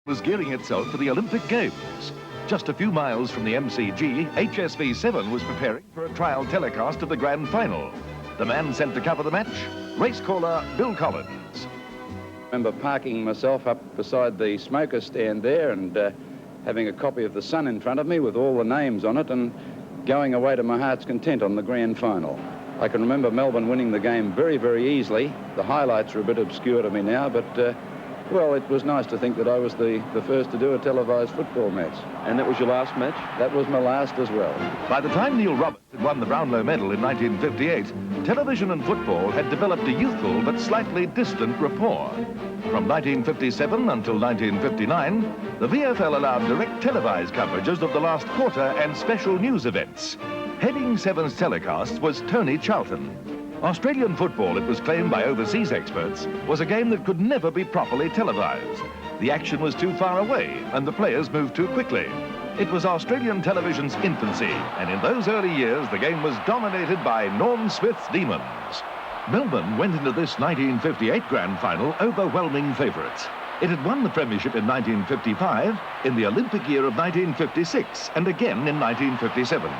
was gearing itself for the Olympic Games. Just a few miles from the MCG, HSV7 was preparing for a trial telecast of the grand final. The man sent to cover the match, race caller Bill Collins. I remember parking myself up beside the smoker stand there and having a copy of The Sun in front of me with all the names on it and going away to my heart's content on the grand final. I can remember Melbourne winning the game very, very easily. The highlights are a bit obscure to me now, but well, it was nice to think that I was the first to do a televised football match. And that was your last match? That was my last as well. By the time Neil Roberts had won the Brownlow Medal in 1958, television and football had developed a youthful but slightly distant rapport. From 1957 until 1959, the VFL allowed direct televised coverages of the last quarter and special news events. Heading Seven's telecasts was Tony Charlton. Australian football, it was claimed by overseas experts, was a game that could never be properly televised. The action was too far away and the players moved too quickly. It was Australian television's infancy, and in those early years the game was dominated by Norm Smith's Demons. Melbourne went into this 1958 grand final overwhelming favourites. It had won the premiership in 1955, in the Olympic year of 1956, and again in 1957.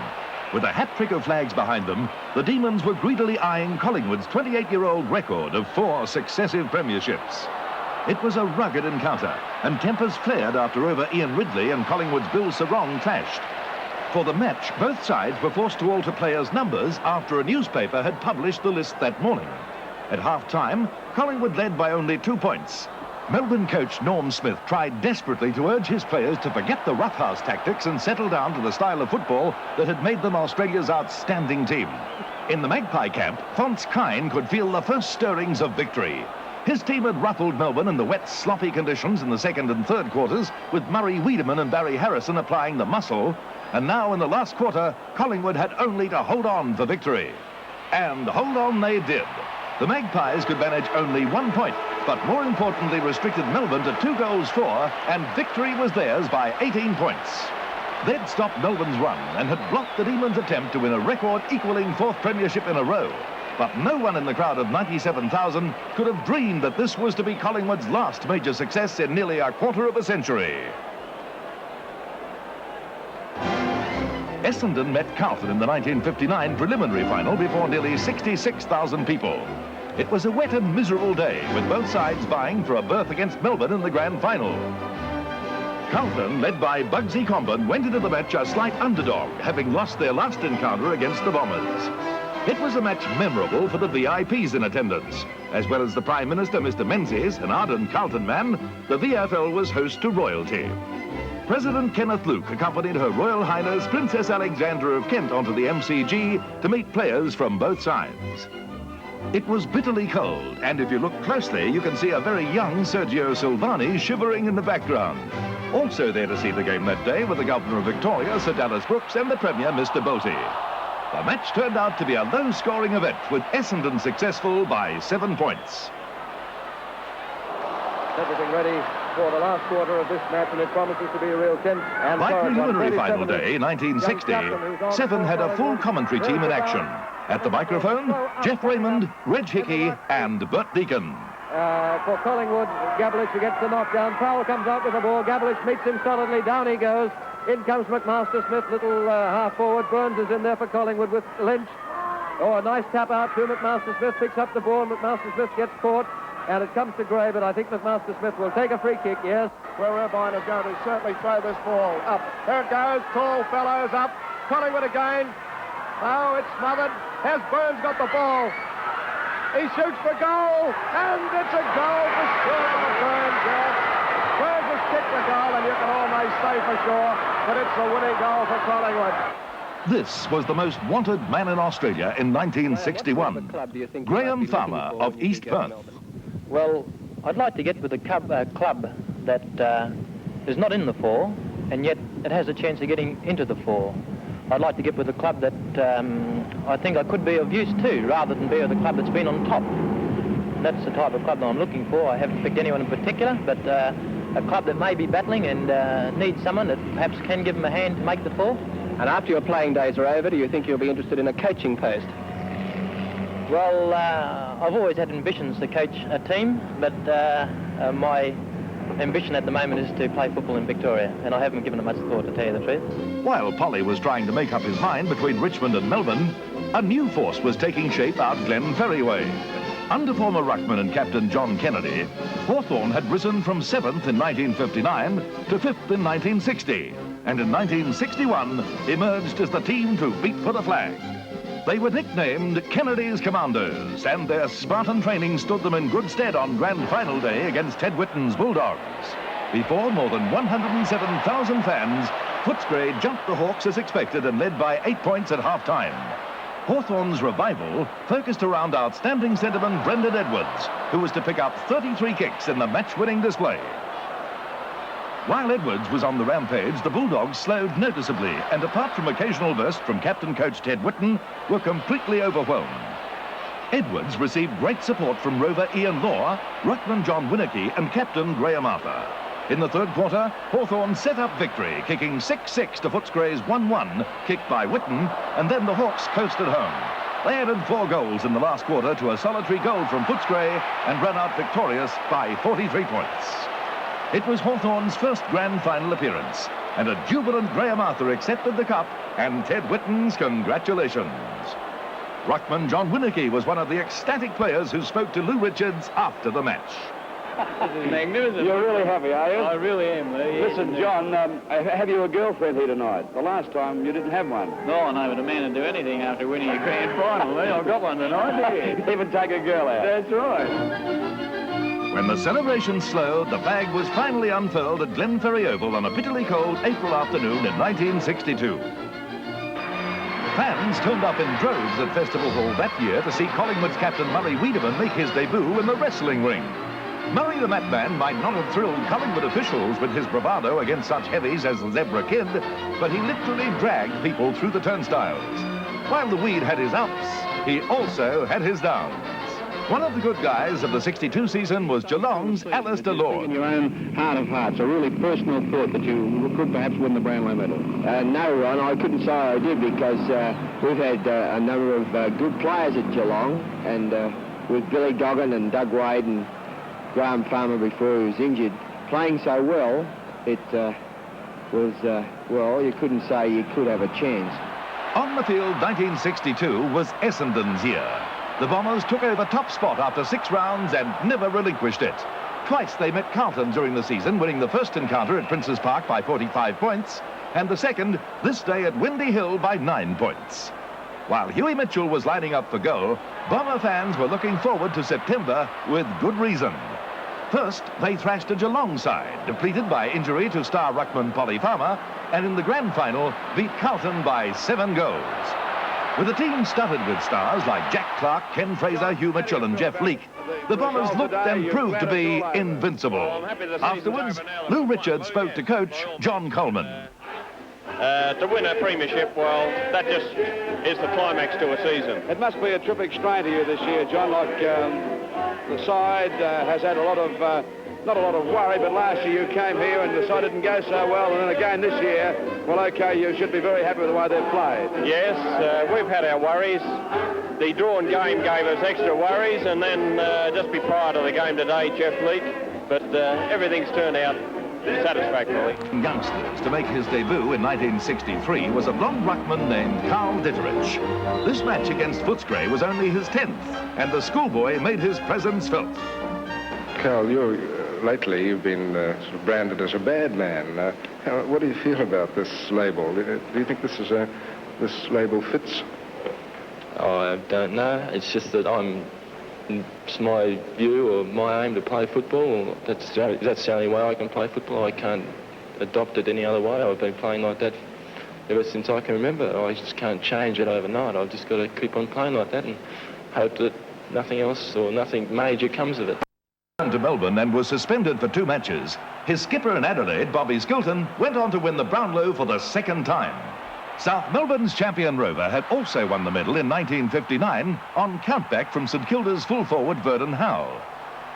With a hat-trick of flags behind them, the Demons were greedily eyeing Collingwood's 28-year-old record of 4 successive premierships. It was a rugged encounter, and tempers flared after over Ian Ridley and Collingwood's Bill Sarong clashed. For the match, both sides were forced to alter players' numbers after a newspaper had published the list that morning. At half-time, Collingwood led by only 2 points. Melbourne coach Norm Smith tried desperately to urge his players to forget the roughhouse tactics and settle down to the style of football that had made them Australia's outstanding team. In the Magpie camp, Fonts Kine could feel the first stirrings of victory. His team had ruffled Melbourne in the wet, sloppy conditions in the second and third quarters, with Murray Wiedemann and Barry Harrison applying the muscle. And now in the last quarter, Collingwood had only to hold on for victory. And hold on they did. The Magpies could manage only 1 point, but more importantly restricted Melbourne to 2 goals for, and victory was theirs by 18 points. They'd stopped Melbourne's run and had blocked the Demons' attempt to win a record equaling 4th premiership in a row. But no one in the crowd of 97,000 could have dreamed that this was to be Collingwood's last major success in nearly a quarter of a century. Essendon met Hawthorn in the 1959 preliminary final before nearly 66,000 people. It was a wet and miserable day, with both sides vying for a berth against Melbourne in the grand final. Hawthorn, led by Bugsy Comben, went into the match a slight underdog, having lost their last encounter against the Bombers. It was a match memorable for the VIPs in attendance. As well as the Prime Minister, Mr. Menzies, an ardent Carlton man, the VFL was host to royalty. President Kenneth Luke accompanied Her Royal Highness Princess Alexandra of Kent onto the MCG to meet players from both sides. It was bitterly cold, and if you look closely, you can see a very young Sergio Silvani shivering in the background. Also there to see the game that day were the Governor of Victoria, Sir Dallas Brooks, and the Premier, Mr. Bolte. The match turned out to be a low-scoring event, with Essendon successful by 7 points. Everything ready for the last quarter of this match, and it promises to be a real tense. And by preliminary final day, 1960, Seven had a full commentary team in action. At the microphone, Jeff Raymond, Reg Hickey, and Bert Deacon. For Collingwood, Gabelich gets the knockdown. Powell comes out with the ball. Gabelich meets him solidly. Down he goes. In comes McMaster Smith, little half forward. Burns is in there for Collingwood with Lynch. Oh, a nice tap out to McMaster Smith. Picks up the ball. McMaster Smith gets caught. And it comes to Gray, but I think McMaster Smith will take a free kick, yes. Where Irvine is going to certainly throw this ball up. There it goes, tall fellows up. Collingwood again. Oh, it's smothered. Has Burns got the ball? He shoots for goal, and it's a goal for sure for Burns, yes. Burns has kicked the goal, and you can almost say for sure that it's a winning goal for Collingwood. This was the most wanted man in Australia in 1961, Graham Farmer of East Perth. Well, I'd like to get with a club that is not in the 4, and yet it has a chance of getting into the 4. I'd like to get with a club that I think I could be of use to, rather than be with a club that's been on top. That's the type of club that I'm looking for. I haven't picked anyone in particular, but a club that may be battling and needs someone that perhaps can give them a hand to make the 4. And after your playing days are over, do you think you'll be interested in a coaching post? Well, I've always had ambitions to coach a team, but my ambition at the moment is to play football in Victoria, and I haven't given it much thought, to tell you the truth. While Polly was trying to make up his mind between Richmond and Melbourne, a new force was taking shape out Glen Ferry way. Under former ruckman and captain John Kennedy, Hawthorn had risen from 7th in 1959 to 5th in 1960, and in 1961 emerged as the team to beat for the flag. They were nicknamed Kennedy's Commandos, and their Spartan training stood them in good stead on grand final day against Ted Whitten's Bulldogs. Before more than 107,000 fans, Footscray jumped the Hawks as expected and led by 8 points at half-time. Hawthorn's revival focused around outstanding centreman Brendan Edwards, who was to pick up 33 kicks in the match-winning display. While Edwards was on the rampage, the Bulldogs slowed noticeably, and apart from occasional bursts from captain-coach Ted Whitten, were completely overwhelmed. Edwards received great support from rover Ian Law, ruckman John Winicky, and captain Graham Arthur. In the third quarter, Hawthorn set up victory, kicking 6-6 to Footscray's 1-1, kicked by Whitten, and then the Hawks coasted home. They added 4 goals in the last quarter to a solitary goal from Footscray and ran out victorious by 43 points. It was Hawthorn's first grand final appearance, and a jubilant Graham Arthur accepted the cup and Ted Whitten's congratulations. Ruckman John Winicky was one of the ecstatic players who spoke to Lou Richards after the match. This is magnificent. You're really happy, are you? I really am, Lou. Listen, John, have you a girlfriend here tonight? The last time you didn't have one. No, no, but a man would do anything after winning a grand final, Lou. I've got one tonight. Even take a girl out. That's right. When the celebration slowed, the flag was finally unfurled at Glen Ferry Oval on a bitterly cold April afternoon in 1962. Fans turned up in droves at Festival Hall that year to see Collingwood's captain Murray Wiedemann make his debut in the wrestling ring. Murray the Matman might not have thrilled Collingwood officials with his bravado against such heavies as the Zebra Kid, but he literally dragged people through the turnstiles. While the Weed had his ups, he also had his downs. One of the good guys of the 62 season was Geelong's Alistair Lord. In your own heart of hearts, a really personal thought that you could perhaps win the Brownlow medal? No, Ron, I couldn't say I did because we've had a number of good players at Geelong, and with Billy Goggin and Doug Wade and Graham Farmer before he was injured, playing so well, it was, well, you couldn't say you could have a chance. On the field, 1962 was Essendon's year. The Bombers took over top spot after 6 rounds and never relinquished it. Twice they met Carlton during the season, winning the first encounter at Princes Park by 45 points, and the second this day at Windy Hill by 9 points. While Huey Mitchell was lining up for goal, Bomber fans were looking forward to September with good reason. First, they thrashed a Geelong side, depleted by injury to star ruckman Polly Farmer, and in the grand final beat Carlton by 7 goals. With a team studded with stars like Jack Clark, Ken Fraser, Hugh Mitchell and Jeff Leake, the Bombers looked and proved to be invincible. Afterwards, Lou Richards spoke to coach John Coleman. To win a premiership, well, that just is the climax to a season. It must be a terrific strain to you this year, John. Like the side has had a lot of, not a lot of worry, but last year you came here and the side didn't go so well, and then again this year, well, okay, you should be very happy with the way they've played. Yes, we've had our worries. The drawn game gave us extra worries, and then just prior to the game today, Jeff Leake, but everything's turned out satisfactorily. Youngsters to make his debut in 1963 was a blonde ruckman named Carl Ditterich. This match against Footscray was only his 10th, and the schoolboy made his presence felt. Carl, lately you've been sort of branded as a bad man. What do you feel about this label? Do you think this label fits? Oh, I don't know. It's just that it's my view or my aim to play football. That's the only way I can play football. I can't adopt it any other way. I've been playing like that ever since I can remember. I just can't change it overnight. I've just got to keep on playing like that and hope that nothing else or nothing major comes of it. To Melbourne and was suspended for 2 matches. His skipper in Adelaide, Bobby Skilton, went on to win the Brownlow for the 2nd time. South Melbourne's champion rover had also won the medal in 1959 on countback from St Kilda's full forward Verdon Howe.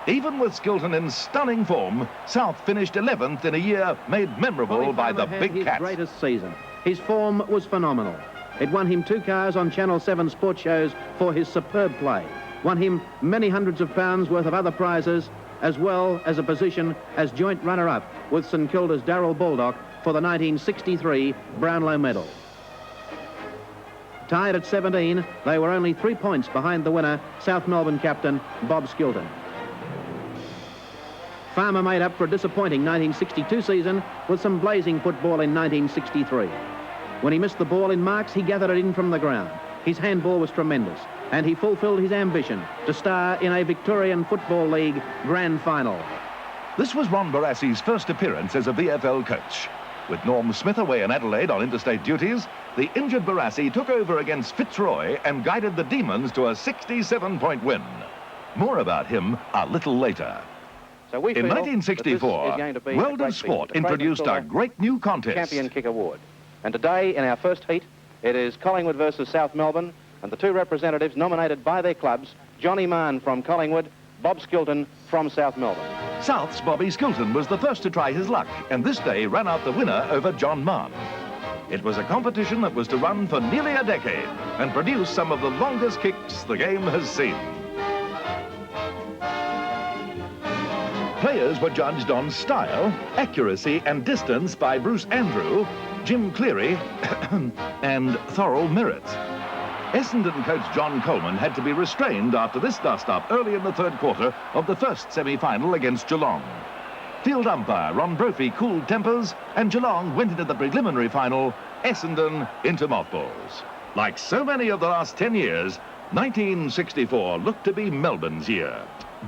Even with Skilton in stunning form, South finished 11th in a year made memorable by the Big Cats. His greatest season. His form was phenomenal. It won him 2 cars on Channel 7 sports shows for his superb play. Won him many hundreds of pounds worth of other prizes, as well as a position as joint runner-up with St Kilda's Darryl Baldock for the 1963 Brownlow medal. Tied at 17, they were only 3 points behind the winner, South Melbourne captain Bob Skilton. Farmer made up for a disappointing 1962 season with some blazing football in 1963. When he missed the ball in marks, he gathered it in from the ground. His handball was tremendous, and he fulfilled his ambition to star in a Victorian Football League grand final. This was Ron Barassi's first appearance as a VFL coach. With Norm Smith away in Adelaide on interstate duties, the injured Barassi took over against Fitzroy and guided the Demons to a 67-point win. More about him a little later. So we in feel 1964, that this is going to be World a of great Sport season. introduced a great new contest. Champion Kick Award. And today, in our first heat, it is Collingwood versus South Melbourne, and the two representatives nominated by their clubs, Johnny Mann from Collingwood, Bob Skilton from South Melbourne. South's Bobby Skilton was the first to try his luck, and this day ran out the winner over John Mann. It was a competition that was to run for nearly a decade and produce some of the longest kicks the game has seen. Players were judged on style, accuracy and distance by Bruce Andrew, Jim Cleary and Thorol Merritt. Essendon coach John Coleman had to be restrained after this dust-up early in the third quarter of the first semi-final against Geelong. Field umpire Ron Brophy cooled tempers, and Geelong went into the preliminary final, Essendon into mothballs. Like so many of the last 10 years, 1964 looked to be Melbourne's year.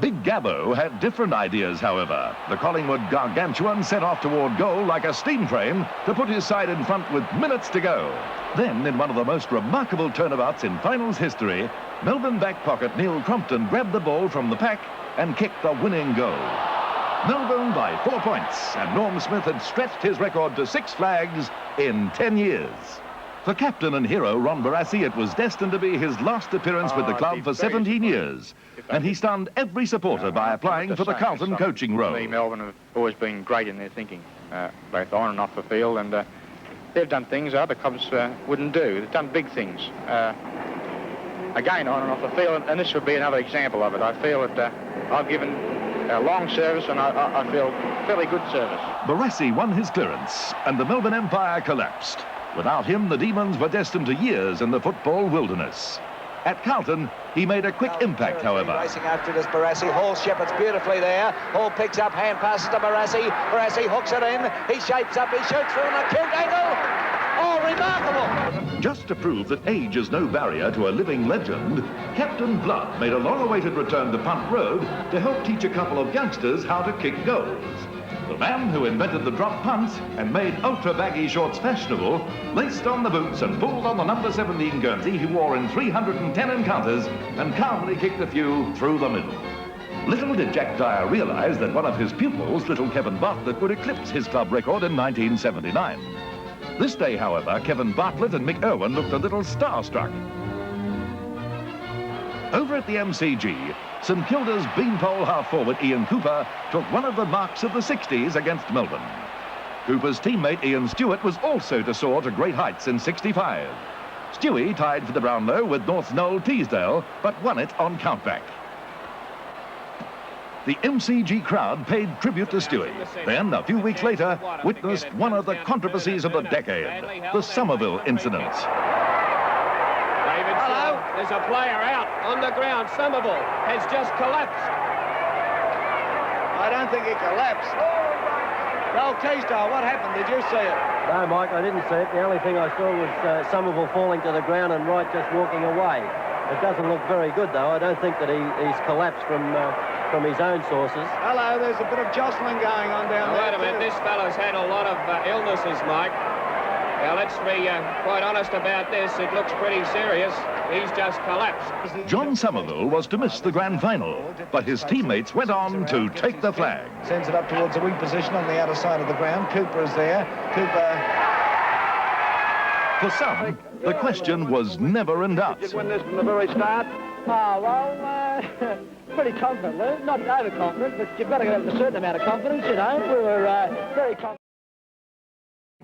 Big Gabbo had different ideas, however. The Collingwood gargantuan set off toward goal like a steam frame to put his side in front with minutes to go. Then, in one of the most remarkable turnabouts in finals history, Melbourne back pocket Neil Crompton grabbed the ball from the pack and kicked the winning goal. Melbourne by 4 points, and Norm Smith had stretched his record to 6 flags in 10 years. For captain and hero Ron Barassi, it was destined to be his last appearance with the club for 17 years, and he stunned every supporter by applying for the Carlton coaching role. Melbourne have always been great in their thinking, both on and off the field, and they've done things other clubs wouldn't do. They've done big things, again on and off the field, and this would be another example of it. I feel that I've given a long service, and I feel fairly good service. Barassi won his clearance, and the Melbourne Empire collapsed. Without him, the Demons were destined to years in the football wilderness. At Carlton, he made a quick impact, however. Racing after this, Barassi. Hall shepherds beautifully there. Hall picks up, hand passes to Barassi. Barassi hooks it in. He shapes up, he shoots through an acute angle. Oh, remarkable! Just to prove that age is no barrier to a living legend, Captain Blood made a long-awaited return to Punt Road to help teach a couple of youngsters how to kick goals. The man who invented the drop punt and made ultra-baggy shorts fashionable laced on the boots and pulled on the number 17 Guernsey he wore in 310 encounters and calmly kicked a few through the middle. Little did Jack Dyer realize that one of his pupils, little Kevin Bartlett, would eclipse his club record in 1979. This day, however, Kevin Bartlett and Mick Irwin looked a little starstruck. Over at the MCG, St Kilda's beanpole half-forward Ian Cooper took one of the marks of the 60s against Melbourne. Cooper's teammate Ian Stewart was also to soar to great heights in 65. Stewie tied for the Brownlow with North's Noel Teasdale, but won it on countback. The MCG crowd paid tribute to Stewie, then, a few weeks later, witnessed one of the controversies of the decade, the Somerville incident. Hello, there's a player out on the ground. Somerville has just collapsed. I don't think he collapsed. Noel Teasdale, what happened? Did you see it? No, Mike, I didn't see it. The only thing I saw was Somerville falling to the ground and Wright just walking away. It doesn't look very good, though. I don't think that he's collapsed from his own sources. Hello, there's a bit of jostling going on down there. Wait a minute, this fellow's had a lot of illnesses, Mike. Now, let's be quite honest about this. It looks pretty serious. He's just collapsed. John Somerville was to miss the grand final, but his teammates went on to take the flag. Sends it up towards the wing position on the outer side of the ground. Cooper is there. Cooper... For some, the question was never in doubt. Did you win this from the very start? Oh, well, pretty confident. Not overconfident, but you've got to have a certain amount of confidence, you know. We were very confident.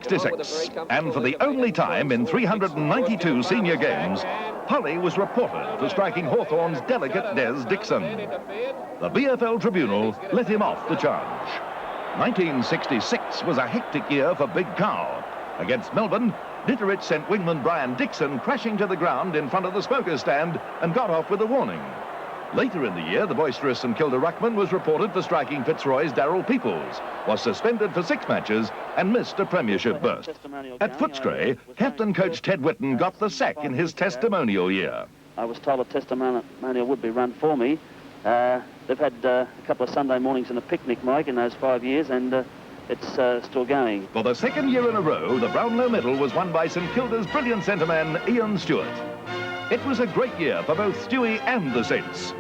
66, and for the only time in 392 senior games, Polly was reported for striking Hawthorn's delicate Des Dixon. The VFL tribunal let him off the charge. 1966 was a hectic year for Big Cow. Against Melbourne, Ditterich sent wingman Brian Dixon crashing to the ground in front of the smokers' stand and got off with a warning. Later in the year, the boisterous St Kilda ruckman was reported for striking Fitzroy's Darryl Peoples, was suspended for 6 matches and missed a premiership berth. At Footscray, captain coach Ted Whitten got the sack in his testimonial year. I was told a testimonial would be run for me. They've had a couple of Sunday mornings and a picnic, Mike, in those 5 years, and it's still going. For the 2nd year in a row, the Brownlow medal was won by St Kilda's brilliant centreman Ian Stewart. It was a great year for both Stewie and the Saints.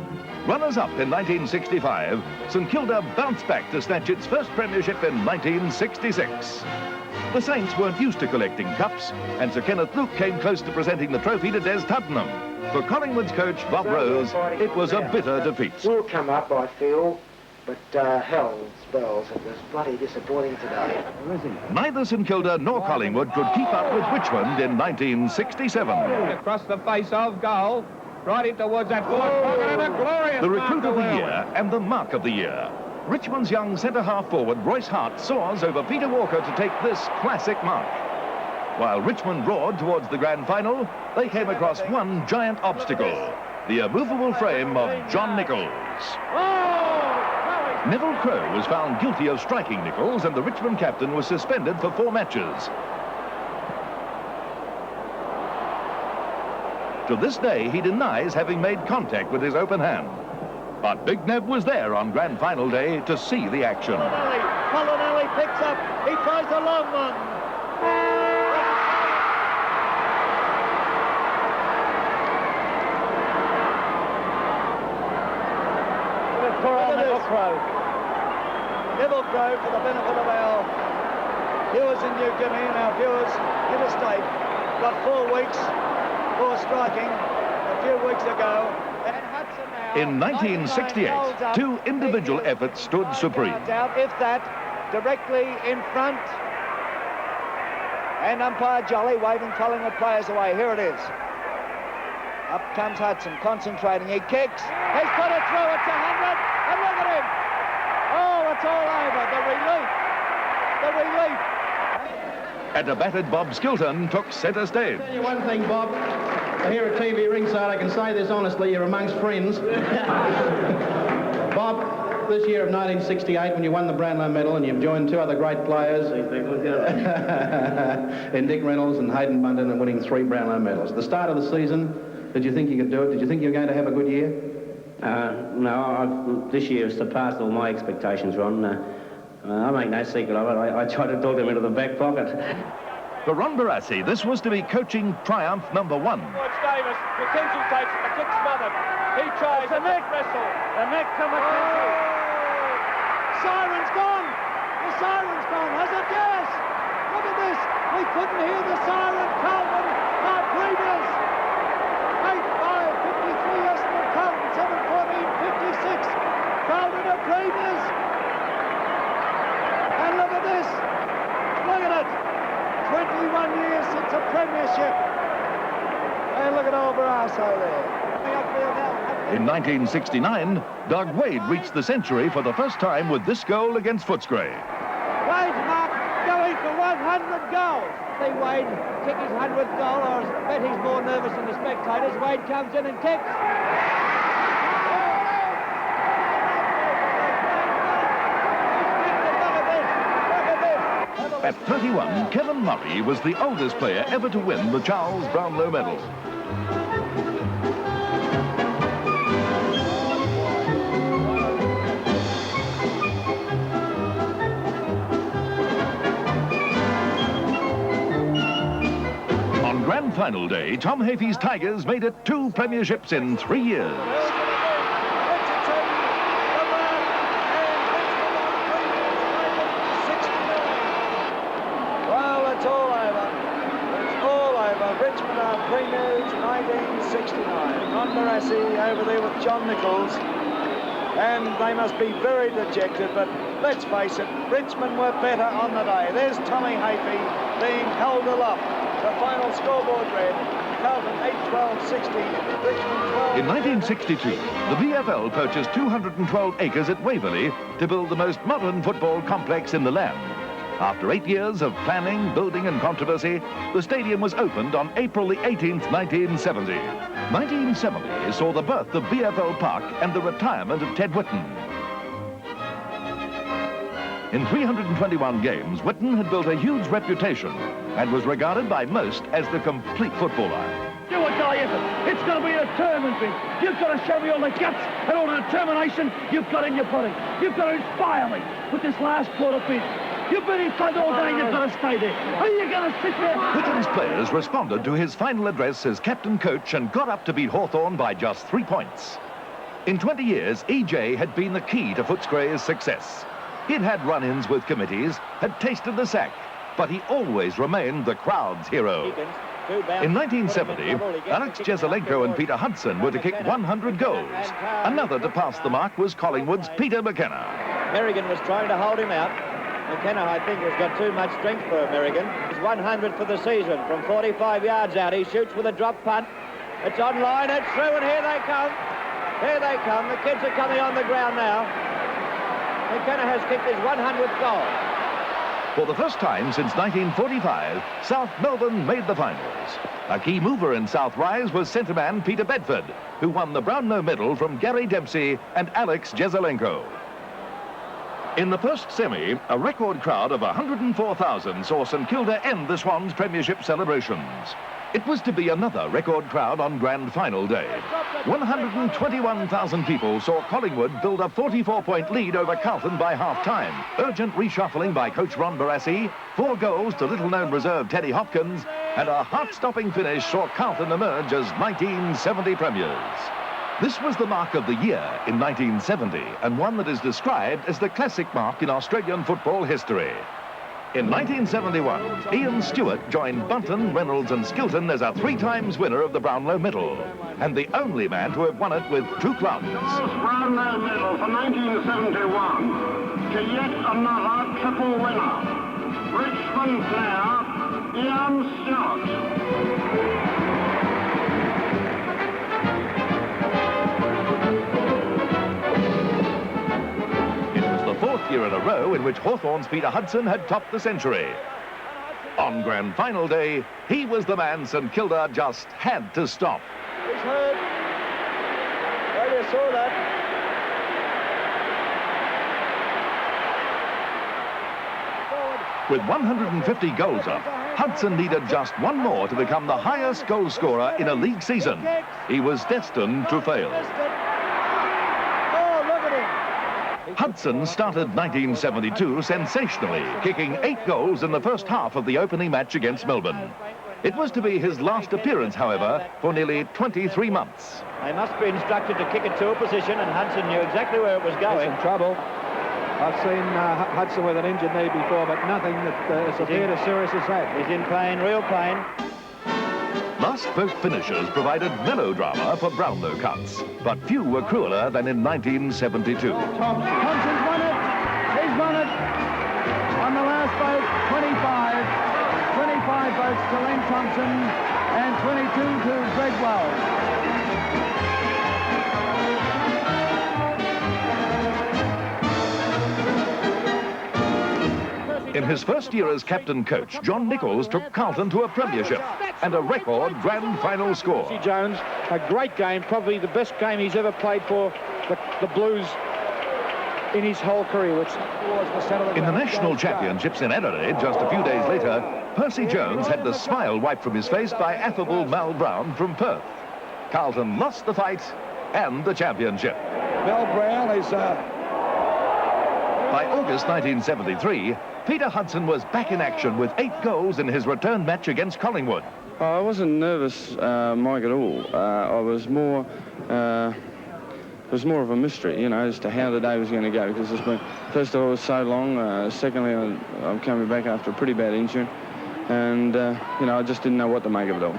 Runners-up in 1965, St Kilda bounced back to snatch its first premiership in 1966. The Saints weren't used to collecting cups, and Sir Kenneth Luke came close to presenting the trophy to Des Tuddenham. For Collingwood's coach, Bob Rose, it was a bitter defeat. We'll come up, I feel, but hell, spells, it was bloody disappointing today. Neither St Kilda nor Collingwood could keep up with Richmond in 1967. Across the face of goal, right in towards that forward pocket, and a glorious The recruit of the mark year and the mark of the year. Richmond's young centre-half forward, Royce Hart, soars over Peter Walker to take this classic mark. While Richmond roared towards the grand final, they came across one giant obstacle, the immovable frame of John Nichols. Neville Crowe was found guilty of striking Nichols, and the Richmond captain was suspended for 4 matches. To this day, he denies having made contact with his open hand. But Big Nev was there on grand final day to see the action. Colonelli picks up. He tries a long one. Neville Crowe, for the benefit of our viewers in New Guinea and our viewers interstate, got 4 weeks for striking a few weeks ago. In 1968, 2 individual efforts stood supreme. If that, directly in front. And umpire Jolly waving Collingwood players away. Here it is. Up comes Hudson, concentrating. He kicks. He's put it through. It's 100. And look at him. Oh, it's all over. The relief. The relief. At a battered Bob Skilton took centre stage. I'll tell you one thing, Bob. Here at TV ringside, I can say this honestly, you're amongst friends. Bob, this year of 1968, when you won the Brownlow medal and you've joined 2 other great players in Dick Reynolds and Hayden Bunton, and winning 3 Brownlow medals. At the start of the season, did you think you could do it? Did you think you were going to have a good year? No, this year has surpassed all my expectations, Ron. I make no secret of it. I tried to talk them into the back pocket. For Ron Barassi, this was to be coaching triumph number 1. George Davis, McKenzie takes it, the kick smothered. He tries the neck wrestle. The neck to McKenzie. Siren's gone. The siren's gone, has it? Yes. Look at this. We couldn't hear the siren. Carlton are premiers. 8-5, 53 Essendon, Carlton 7-14, 56. Carlton are premiers. And look at this. Look at it. 21 years since a premiership. And look at old Barrasso there. In 1969, Doug Wade reached the century for the first time with this goal against Footscray. Wade's mark going for 100 goals. See Wade kick his 100th goal, or I bet he's more nervous than the spectators. Wade comes in and kicks. At 31, Kevin Murray was the oldest player ever to win the Charles Brownlow medal. On grand final day, Tom Hafey's Tigers made it 2 premierships in 3 years. Richmond are premiers 1969. Ron Barassi over there with John Nichols. and they must be very dejected, but let's face it, Richmond were better on the day. There's Tommy Hafey being held aloft. The final scoreboard read, Carlton 8-12-60, Richmond 12... In 1962, the VFL purchased 212 acres at Waverley to build the most modern football complex in the land. After 8 years of planning, building and controversy, the stadium was opened on April the 18th, 1970. 1970 saw the birth of VFL Park and the retirement of Ted Whitten. In 321 games, Whitten had built a huge reputation and was regarded by most as the complete footballer. Do what I effort. It's going to be a tournament thing. You've got to show me all the guts and all the determination you've got in your body. You've got to inspire me with this last quarter bid. You've been in front all day, you've got to stay there. Are you going to sit there? Whitten's players responded to his final address as captain-coach and got up to beat Hawthorn by just 3 points. In 20 years, EJ had been the key to Footscray's success. He'd had run-ins with committees, had tasted the sack, but he always remained the crowd's hero. In 1970, Alex Jezelenko and Peter Hudson were to kick 100 goals. Another to pass the mark was Collingwood's Peter McKenna. Merrigan was trying to hold him out. McKenna, I think, has got too much strength for Merrigan. He's 100 for the season from 45 yards out. He shoots with a drop punt. It's on line, it's through, and here they come. Here they come. The kids are coming on the ground now. McKenna has kicked his 100th goal. For the first time since 1945, South Melbourne made the finals. A key mover in South Rise was centreman Peter Bedford, who won the Brownlow medal from Gary Dempsey and Alex Jezelenko. In the first semi, a record crowd of 104,000 saw St Kilda end the Swans premiership celebrations. It was to be another record crowd on grand final day. 121,000 people saw Collingwood build a 44-point lead over Carlton by half-time. Urgent reshuffling by coach Ron Barassi, 4 goals to little-known reserve Teddy Hopkins, and a heart-stopping finish saw Carlton emerge as 1970 premiers. This was the mark of the year in 1970, and one that is described as the classic mark in Australian football history. In 1971, Ian Stewart joined Bunton, Reynolds and Skilton as a 3-times winner of the Brownlow medal, and the only man to have won it with 2 clubs. Brownlow medal for 1971 to yet another triple winner. Richmond player, Ian Stewart. The 4th year in a row in which Hawthorn's Peter Hudson had topped the century. On grand final day, he was the man St Kilda just had to stop. He's hurt. Well, you saw that. With 150 goals up, Hudson needed just 1 more to become the highest goal scorer in a league season. He was destined to fail. Hudson started 1972 sensationally, kicking 8 goals in the first half of the opening match against Melbourne. It was to be his last appearance, however, for nearly 23 months. They must be instructed to kick it to a position, and Hudson knew exactly where it was going. He's in trouble. I've seen Hudson with an injured knee before, but nothing that has appeared as serious as that. He's in pain, real pain. Last spoke finishers provided melodrama for Brownlow cuts, but few were crueler than in 1972. Thompson's won it. He's won it. On the last vote, 25. 25 votes to Len Thompson and 22 to Greg Wells. In his first year as captain-coach, John Nichols took Carlton to a premiership and a record grand final score. Jones, a great game, probably the best game he's ever played for the Blues in his whole career, which was the centre of the In the national championships in Adelaide, just a few days later, Percy Jones had the smile wiped from his face by affable Mal Brown from Perth. Carlton lost the fight and the championship. Mal Brown is... By August 1973, Peter Hudson was back in action with 8 goals in his return match against Collingwood. I wasn't nervous, Mike, at all. I was more... it was more of a mystery, you know, as to how the day was going to go, because it's been, first of all, it was so long. Secondly, I'm coming back after a pretty bad injury. And, you know, I just didn't know what to make of it all.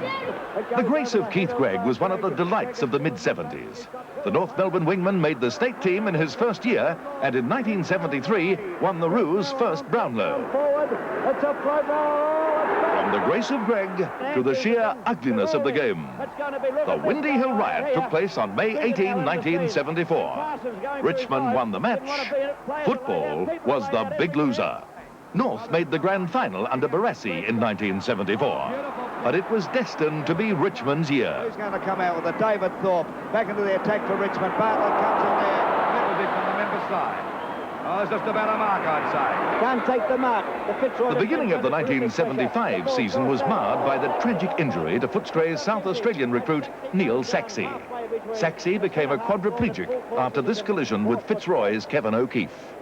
The grace of Keith Gregg was one of the delights of the mid-70s. The North Melbourne wingman made the state team in his first year, and in 1973 won the Roos' first Brownlow. From the grace of Gregg to the sheer ugliness of the game, the Windy Hill Riot took place on May 18, 1974. Richmond won the match. Football was the big loser. North made the grand final under Barassi in 1974. But it was destined to be Richmond's year. Who's going to come out with a David Thorpe back into the attack for Richmond? Bartlett comes in there. That was it from the member side. Oh, it's just about a mark, I'd say. Can't take the mark. The beginning of the 1975 season was marred by the tragic injury to Footstray's South Australian recruit, Neil Saxey. Saxey became a quadriplegic after this collision with Fitzroy's Kevin O'Keefe.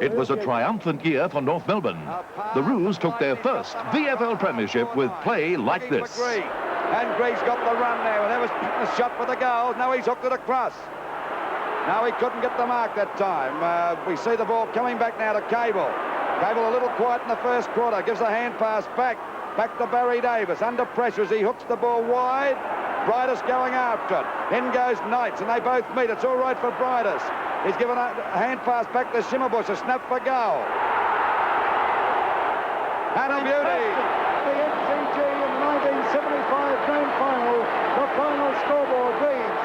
It was a triumphant year for North Melbourne. The Roos took their first VFL premiership with play like this. And Gregg's got the run now. There was a shot for the goal. Now he's hooked it across. Now he couldn't get the mark that time. We see the ball coming back now to Cable. Cable a little quiet in the first quarter. Gives a hand pass back to Barry Davis. Under pressure as he hooks the ball wide. Bridus going after it. In goes Knights, and they both meet. It's all right for Bridus. He's given a hand pass back to Shimmerbush, a snap for goal. And a beauty. The NCG in the 1975 grand final. The final scoreboard reads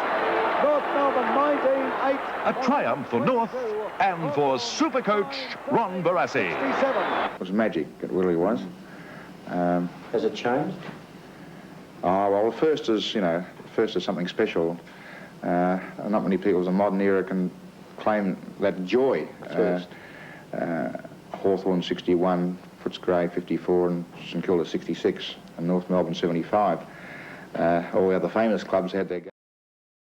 North Melbourne 19-8. A triumph for North and for super coach Ron Barassi. It was magic, it really was. Has it changed? Oh, well, first is something special. Not many people in the modern era can claim that joy. Hawthorn 61, Footscray 54, and St Kilda 66, and North Melbourne 75. All the other famous clubs had their